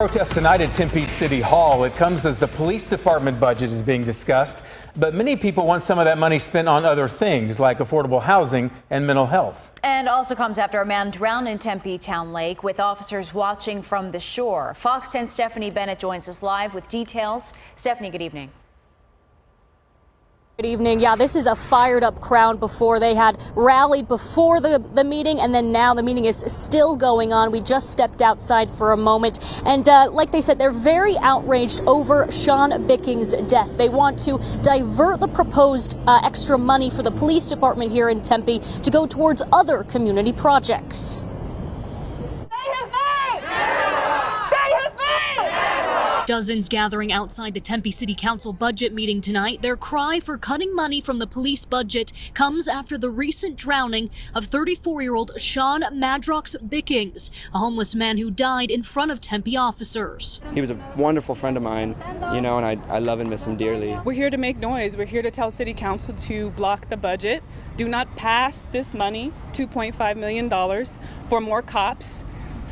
Protest tonight at Tempe City Hall. It comes as the police department budget is being discussed, but many people want some of that money spent on other things like affordable housing and mental health. And also comes after a man drowned in Tempe Town Lake with officers watching from the shore. Fox 10's Stephanie Bennett joins us live with details. Stephanie, good evening. Good evening. Yeah, this is a fired up crowd. Before they had rallied before the meeting, and then now the meeting is still going on. We just stepped outside for a moment, and like they said, they're very outraged over Sean Bicking's death. They want to divert the proposed extra money for the police department here in Tempe to go towards other community projects. Dozens gathering outside the Tempe City Council budget meeting tonight. Their cry for cutting money from the police budget comes after the recent drowning of 34-year-old Sean Madrox Bickings, a homeless man who died in front of Tempe officers. He was a wonderful friend of mine, and I love and miss him dearly. We're here to make noise. We're here to tell City Council to block the budget. Do not pass this money, $2.5 million, for more cops.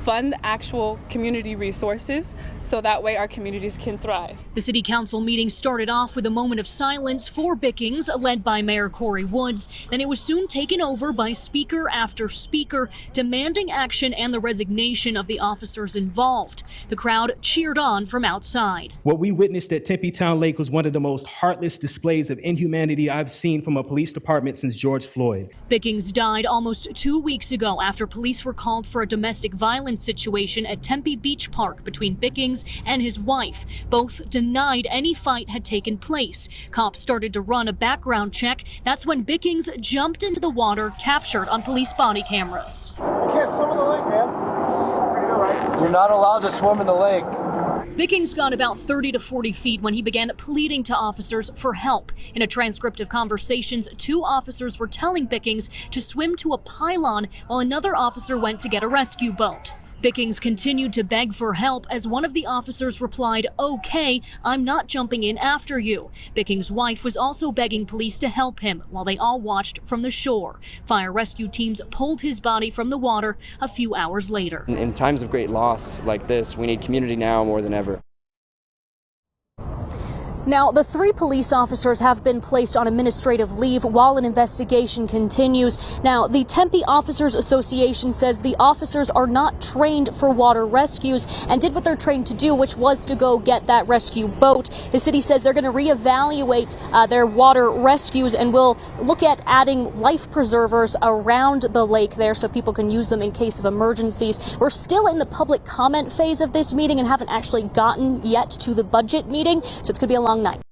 Fund actual community resources so that way our communities can thrive. The City Council meeting started off with a moment of silence for Bickings, led by Mayor Corey Woods. Then it was soon taken over by speaker after speaker, demanding action and the resignation of the officers involved. The crowd cheered on from outside. What we witnessed at Tempe Town Lake was one of the most heartless displays of inhumanity I've seen from a police department since George Floyd. Bickings died almost 2 weeks ago after police were called for a domestic violence situation at Tempe Beach Park between Bickings and his wife. Both denied any fight had taken place. Cops started to run a background check. That's when Bickings jumped into the water, captured on police body cameras. You can't swim in the lake, man. You're not allowed to swim in the lake. Bickings got about 30 to 40 feet when he began pleading to officers for help. In a transcript of conversations, 2 officers were telling Bickings to swim to a pylon while another officer went to get a rescue boat. Bickings continued to beg for help as one of the officers replied, "Okay, I'm not jumping in after you." Bickings' wife was also begging police to help him while they all watched from the shore. Fire rescue teams pulled his body from the water a few hours later. In times of great loss like this, we need community now more than ever. Now, the 3 police officers have been placed on administrative leave while an investigation continues. Now, the Tempe Officers Association says the officers are not trained for water rescues and did what they're trained to do, which was to go get that rescue boat. The city says they're going to reevaluate their water rescues and will look at adding life preservers around the lake there so people can use them in case of emergencies. We're still in the public comment phase of this meeting and haven't actually gotten yet to the budget meeting, so it's going to be a long night.